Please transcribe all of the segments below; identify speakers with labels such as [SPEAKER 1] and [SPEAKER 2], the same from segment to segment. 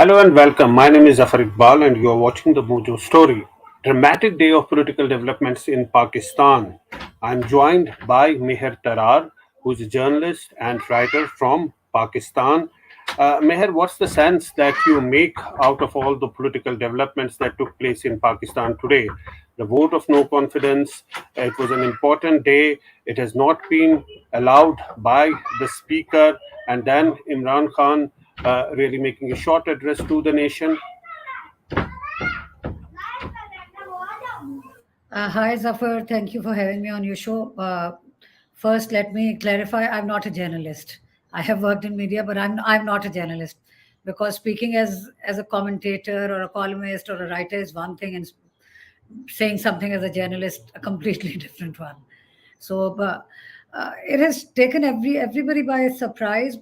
[SPEAKER 1] Hello and welcome. My name is Zafar Iqbal, and you are watching the Mojo Story. Dramatic day of political developments in Pakistan. I'm joined by Meher Tarar, who's a journalist and writer from Pakistan. Meher, what's the sense that you make out of all the political developments that took place in Pakistan today? The vote of no confidence, it was an important day. It has not been allowed by the speaker, and then Imran Khan really making a short address to the nation.
[SPEAKER 2] Hi, Zafar. Thank you for having me on your show. First, let me clarify: I'm not a journalist. I have worked in media, but I'm not a journalist because speaking as a commentator or a columnist or a writer is one thing, and saying something as a journalist a completely different one. So, it has taken everybody by surprise.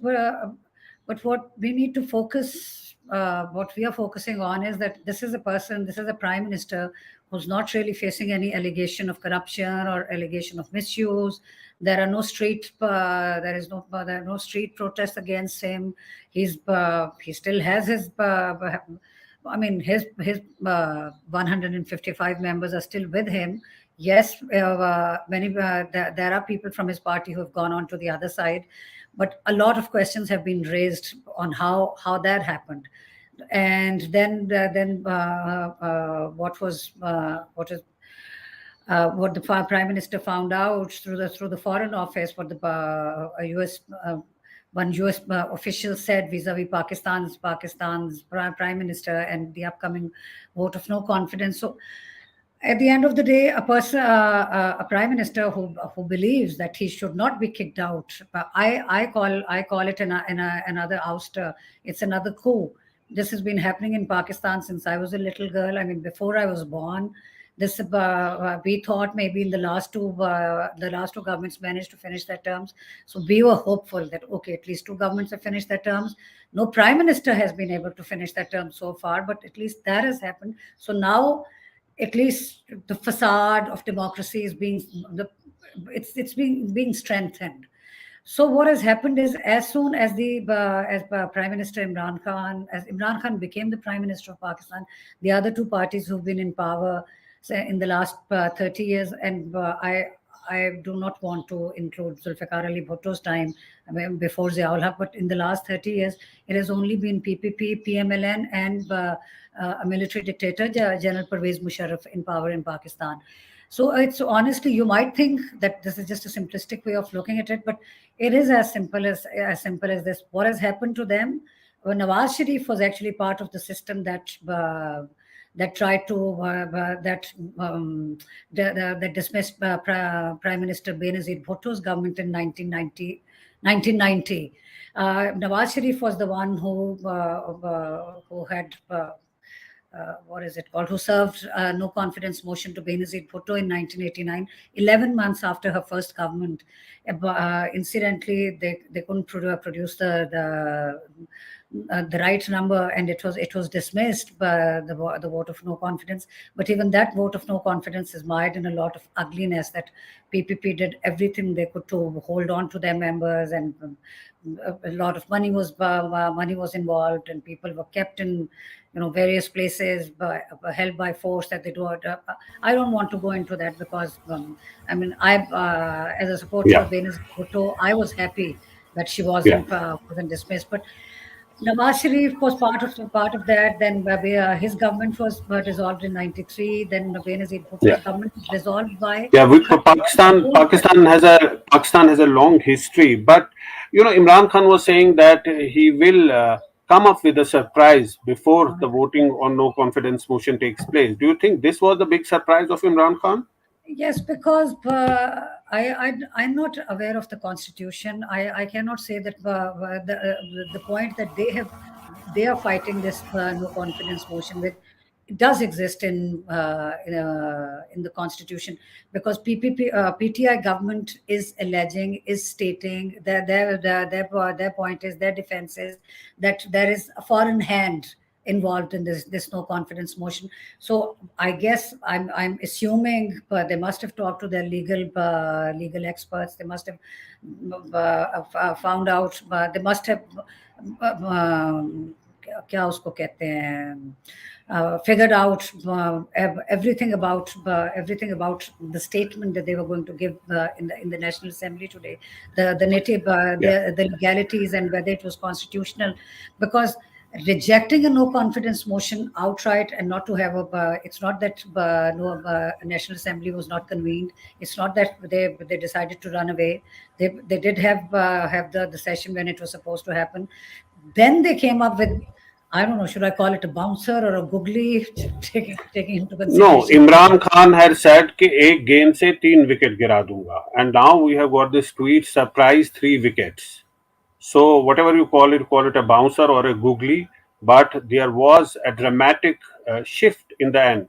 [SPEAKER 2] But what we need to focus, what we are focusing on, is that this is a person, this is a prime minister who's not really facing any allegation of corruption or allegation of misuse. There are no street, there are no street protests against him. He still has his. His 155 members are still with him. Yes, there are people from his party who have gone on to the other side, but a lot of questions have been raised on how that happened. And what the prime minister found out through the foreign office, what the U.S. One U.S. Official said vis-a-vis Pakistan's prime minister and the upcoming vote of no confidence. So at the end of the day, a prime minister who believes that he should not be kicked out, but I call it another ouster. It's another coup. This has been happening in Pakistan since I was a little girl. I mean, before I was born. This We thought maybe in the last two governments managed to finish their terms, so we were hopeful that okay, at least two governments have finished their terms. No prime minister has been able to finish their term so far, but at least that has happened. So now at least the facade of democracy is it's being strengthened. So what has happened is, as soon as Prime Minister as Imran Khan became the Prime Minister of Pakistan, the other two parties who've been in power, say, in the last 30 years, and I do not want to include Zulfikar Ali Bhutto's time, I mean, before Ziaul Haq, but in the last 30 years, it has only been PPP, PMLN, and a military dictator, General Pervez Musharraf, in power in Pakistan. So it's honestly, you might think that this is just a simplistic way of looking at it, but it is as simple as this. What has happened to them? Well, Nawaz Sharif was actually part of the system that tried to that dismissed Prime Minister Benazir Bhutto's government in 1990. Nawaz Sharif was the one who had what is it called, who served no confidence motion to Benazir Bhutto in 1989, 11 months after her first government. Incidentally, they couldn't produce the right number, and it was dismissed by the vote of no confidence. But even that vote of no confidence is mired in a lot of ugliness, that PPP did everything they could to hold on to their members, and a lot of money was involved, and people were kept in various places held by force that they do. I don't want to go into that because I mean, I as a supporter
[SPEAKER 1] Yeah,
[SPEAKER 2] of Benazir Bhutto, I was happy that she
[SPEAKER 1] yeah,
[SPEAKER 2] wasn't dismissed. But Nawaz Sharif was part of that. Then his government was dissolved in '93. Then Benazir
[SPEAKER 1] yeah,
[SPEAKER 2] Bhutto's government was dissolved by
[SPEAKER 1] yeah.
[SPEAKER 2] the whole.
[SPEAKER 1] Pakistan has a long history, but Imran Khan was saying that he will come up with a surprise before the voting on no confidence motion takes place. Do you think this was the big surprise of Imran Khan?
[SPEAKER 2] Yes, because I'm not aware of the constitution. I cannot say that the point that they are fighting this no confidence motion with, it does exist in the constitution, because PTI government is stating that their point is, their defense is that there is a foreign hand involved in this no confidence motion. So I guess I'm assuming they must have talked to their legal experts. They must have found out. They must have क्या उसको कहते हैं, figured out everything about the statement that they were going to give in the National Assembly today, the native
[SPEAKER 1] Yeah.
[SPEAKER 2] the legalities and whether it was constitutional, because rejecting a no confidence motion outright and not to have it's not that no National Assembly was not convened. It's not that they decided to run away. They did have the session when it was supposed to happen. Then they came up with, I don't know, should I call it a bouncer or a googly, taking into
[SPEAKER 1] No,
[SPEAKER 2] consideration.
[SPEAKER 1] Imran Khan had said कि एक गेंद से 3 wicket गिरा दूंगा, and now we have got this tweet: surprise 3 wickets. So whatever you call it a bouncer or a googly, but there was a dramatic shift in the end.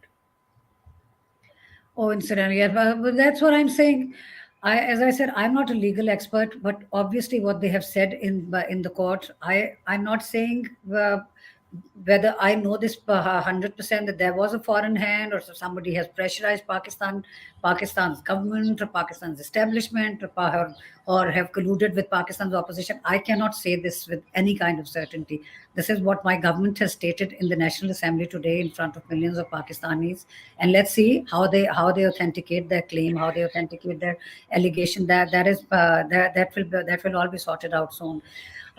[SPEAKER 2] Oh, incidentally, yeah, but that's what I'm saying. As I said, I'm not a legal expert, but obviously, what they have said in the court, I'm not saying whether I know this 100% that there was a foreign hand, or so somebody has pressurized Pakistan's government or Pakistan's establishment, or have colluded with Pakistan's opposition. I cannot say this with any kind of certainty. This is what my government has stated in the National Assembly today in front of millions of Pakistanis, and let's see how they authenticate their claim, how they authenticate their allegation. That will all be sorted out soon.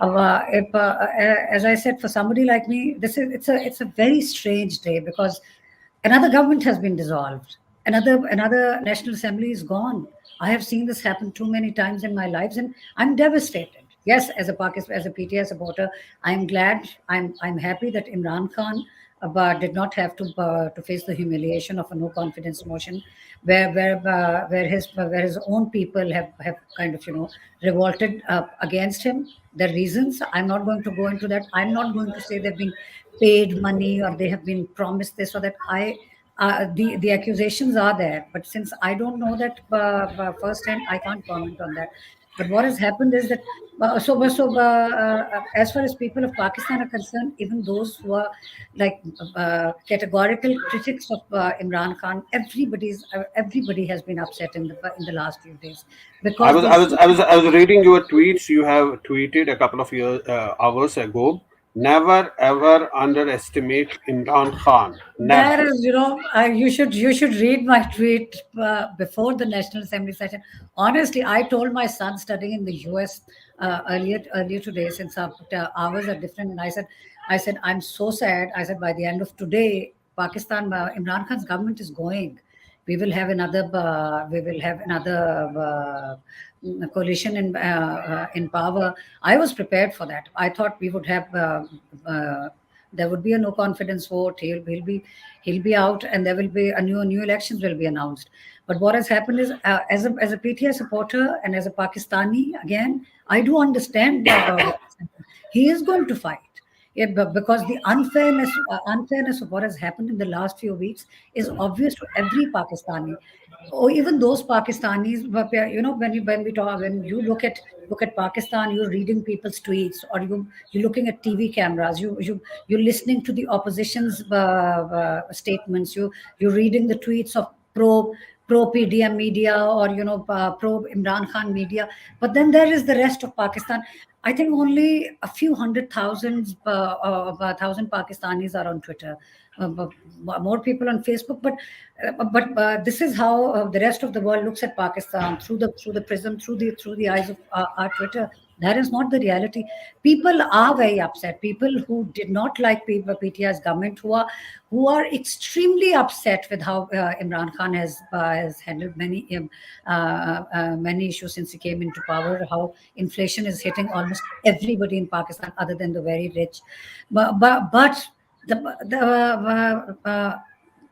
[SPEAKER 2] As I said, for somebody like me, it's a very strange day, because another government has been dissolved. Another National Assembly is gone. I have seen this happen too many times in my lives, and I'm devastated. Yes, as a PTI supporter, I'm glad, I'm happy that Imran Khan did not have to face the humiliation of a no confidence motion, where his own people have kind of revolted against him. The reasons, I'm not going to go into that. I'm not going to say they've been paid money or they have been promised this or that. The accusations are there, but since I don't know that firsthand, I can't comment on that. But what has happened is that as far as people of Pakistan are concerned, even those who are like categorical critics of Imran Khan, everybody has been upset in the last few days,
[SPEAKER 1] I
[SPEAKER 2] because
[SPEAKER 1] was
[SPEAKER 2] they
[SPEAKER 1] I was
[SPEAKER 2] see.
[SPEAKER 1] I was I was reading your tweets. You have tweeted a couple of hours ago. Never ever underestimate Imran Khan.
[SPEAKER 2] That
[SPEAKER 1] Never.
[SPEAKER 2] is, you should read my tweet before the National Assembly session. Honestly, I told my son studying in the US earlier today, since our hours are different, and I said I'm so sad. I said by the end of today, Pakistan, Imran Khan's government is going. We will have another coalition in power. I was prepared for that. I thought we would have. There would be a no confidence vote. He'll be out, and there will be a new elections will be announced. But what has happened is, as a PTI supporter and as a Pakistani, again, I do understand what has happened. He is going to fight. Yeah, but because the unfairness of what has happened in the last few weeks is obvious to every Pakistani, or even those Pakistanis. But when you look at Pakistan, you're reading people's tweets, or you're looking at TV cameras, you're listening to the opposition's statements, you're reading the tweets of pro PDM media, or pro Imran Khan media. But then there is the rest of Pakistan. I think only a few thousand Pakistanis are on Twitter, more people on Facebook. But this is how the rest of the world looks at Pakistan, through the prism, through the eyes of our Twitter. That is not the reality. People are very upset. People who did not like PTI's government, who are extremely upset with how Imran Khan has handled many issues since he came into power. How inflation is hitting almost everybody in Pakistan, other than the very rich. But the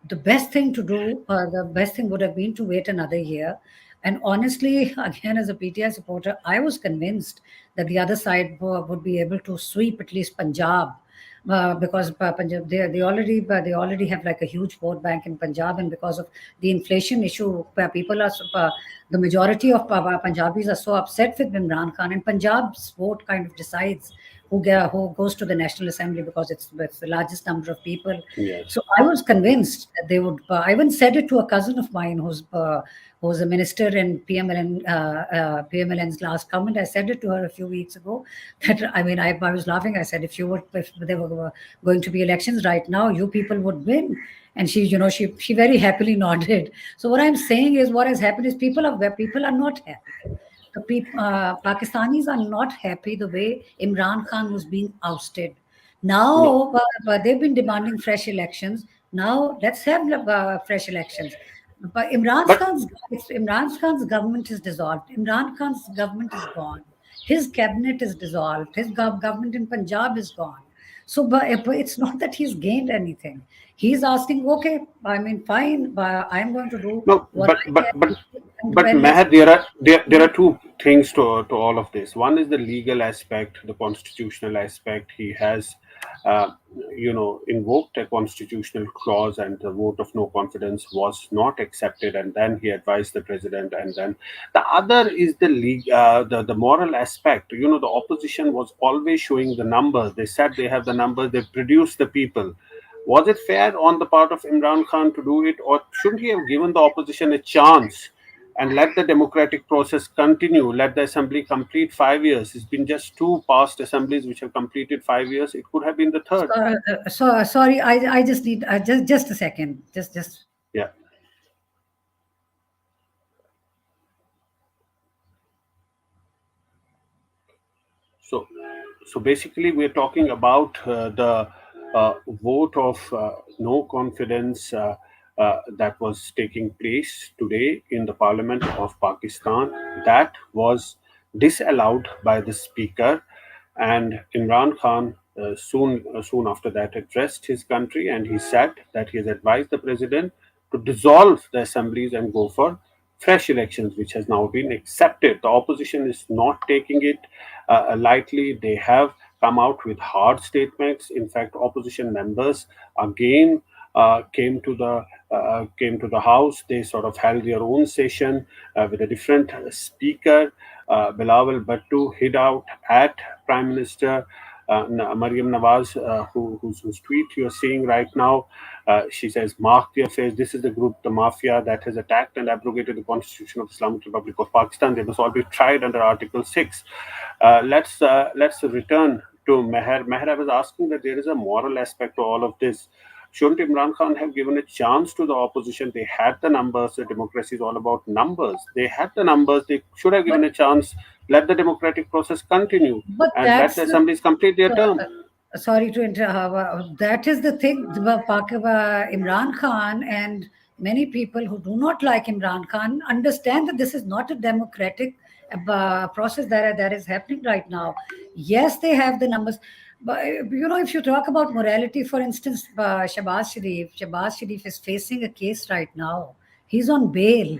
[SPEAKER 2] the best thing to do, the best thing would have been to wait another year. And honestly, again, as a PTI supporter, I was convinced that the other side would be able to sweep at least Punjab, because Punjab, they already have like a huge vote bank in Punjab, and because of the inflation issue, the majority of Punjabis are so upset with Imran Khan, and Punjab's vote kind of decides who goes to the National Assembly, because it's the largest number of people.
[SPEAKER 1] Yes.
[SPEAKER 2] So I was convinced that they would. I even said it to a cousin of mine who's a minister in PMLN's last government. I said it to her a few weeks ago. That I mean, I was laughing. I said, if they were going to be elections right now, you people would win. And she very happily nodded. So what I'm saying is, what has happened is people are not happy. Pakistanis are not happy the way Imran Khan was being ousted.
[SPEAKER 1] No,
[SPEAKER 2] Now, but they've been demanding fresh elections. Now, let's have fresh elections. But
[SPEAKER 1] but
[SPEAKER 2] Imran Khan's government is dissolved. Imran Khan's government is gone. His cabinet is dissolved. His government in Punjab is gone. So, but it's not that he's gained anything. He's asking, okay, I mean, fine, but I'm going to do
[SPEAKER 1] no,
[SPEAKER 2] what I can
[SPEAKER 1] but
[SPEAKER 2] and let's.
[SPEAKER 1] Meher, there are two things to all of this. One is the legal aspect, the constitutional aspect. He has, uh, invoked a constitutional clause, and the vote of no confidence was not accepted, and then he advised the president. And then the other is the moral aspect. The opposition was always showing the numbers. They said they have the numbers. They produced the people. Was it fair on the part of Imran Khan to do it, or shouldn't he have given the opposition a chance and let the democratic process continue? Let the assembly complete 5 years. It's been just two past assemblies which have completed 5 years. It could have been the third.
[SPEAKER 2] Sorry, I just need just a second. Just
[SPEAKER 1] Yeah. So, so basically, we're talking about the vote of no confidence that was taking place today in the Parliament of Pakistan. That was disallowed by the Speaker, and Imran Khan soon after that addressed his country, and he said that he has advised the president to dissolve the assemblies and go for fresh elections, which has now been accepted. The opposition is not taking it lightly. They have come out with hard statements. In fact, opposition members again came to the house. They sort of held their own session with a different speaker. Bilawal Bhutto hid out at Prime Minister Mariam Nawaz, whose tweet you're seeing right now. She says, "Mark their face. This is the group, the mafia, that has attacked and abrogated the Constitution of the Islamic Republic of Pakistan. They must all be tried under Article 6." Let's return to Meher. Meher, I was asking that there is a moral aspect to all of this. Shouldn't Imran Khan have given a chance to the opposition? They had the numbers. The democracy is all about numbers. They had the numbers. They should have given
[SPEAKER 2] but
[SPEAKER 1] a chance. Let the democratic process continue
[SPEAKER 2] but
[SPEAKER 1] and let
[SPEAKER 2] that's
[SPEAKER 1] the assemblies complete their term.
[SPEAKER 2] sorry to interrupt. That is the thing. Imran Khan and many people who do not like Imran Khan understand that this is not a democratic process that is happening right now. Yes, they have the numbers. But if you talk about morality, for instance, Shahbaz Sharif is facing a case right now. He's on bail.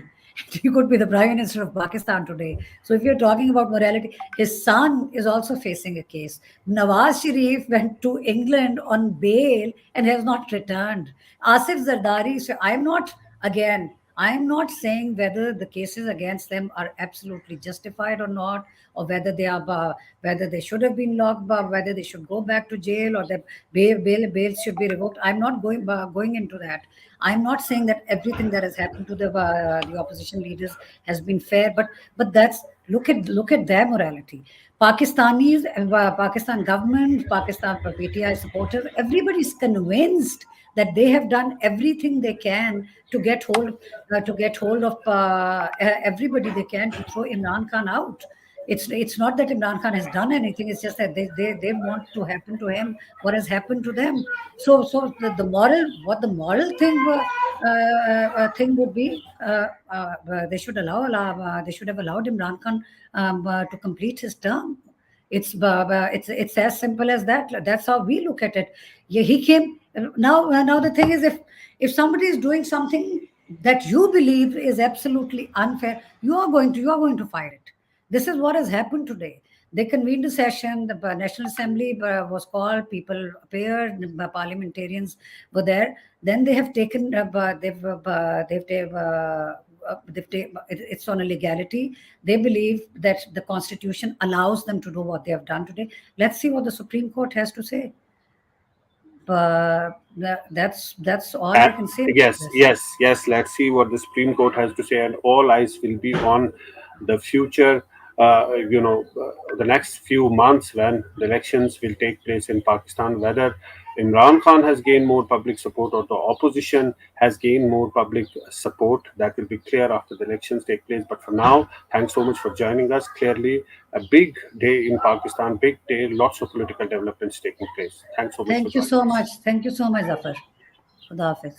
[SPEAKER 2] He could be the Prime Minister of Pakistan today. So if you're talking about morality, his son is also facing a case. Nawaz Sharif went to England on bail and has not returned. Asif Zardari, so I'm not saying whether the cases against them are absolutely justified or not, or whether they should have been locked, whether they should go back to jail, or that bail should be revoked. I'm not going into that. I'm not saying that everything that has happened to the opposition leaders has been fair, but that's look at their morality. Pakistanis, Pakistan government, Pakistan PTI supporters, everybody's convinced that they have done everything they can to get hold of everybody they can to throw Imran Khan out. It's not that Imran Khan has done anything. It's just that they want to happen to him what has happened to them. So the moral thing would be they should have allowed Imran Khan to complete his term. It's as simple as that. That's how we look at it. Yeah, he came. Now the thing is, if somebody is doing something that you believe is absolutely unfair, you are going to fight it. This is what has happened today. They convened a session. The National Assembly was called. People appeared. Parliamentarians were there. Then they have taken. It's on a legality. They believe that the Constitution allows them to do what they have done today. Let's see what the Supreme Court has to say. But that's all I can say about
[SPEAKER 1] Yes,
[SPEAKER 2] this.
[SPEAKER 1] yes. Let's see what the Supreme Court has to say, and all eyes will be on the future the next few months when the elections will take place in Pakistan, whether Imran Khan has gained more public support or the opposition has gained more public support. That will be clear after the elections take place. But for now, thanks so much for joining us. Clearly, a big day in Pakistan, big day, lots of political developments taking place. Thanks so much for
[SPEAKER 2] Thank you
[SPEAKER 1] joining
[SPEAKER 2] so
[SPEAKER 1] us.
[SPEAKER 2] much. Thank you so much, Zafar. Khuda Hafiz.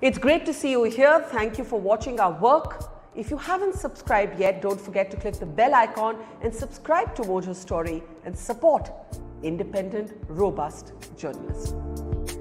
[SPEAKER 3] It's great to see you here. Thank you for watching our work. If you haven't subscribed yet, don't forget to click the bell icon and subscribe to Mojo Story and support independent, robust journalism.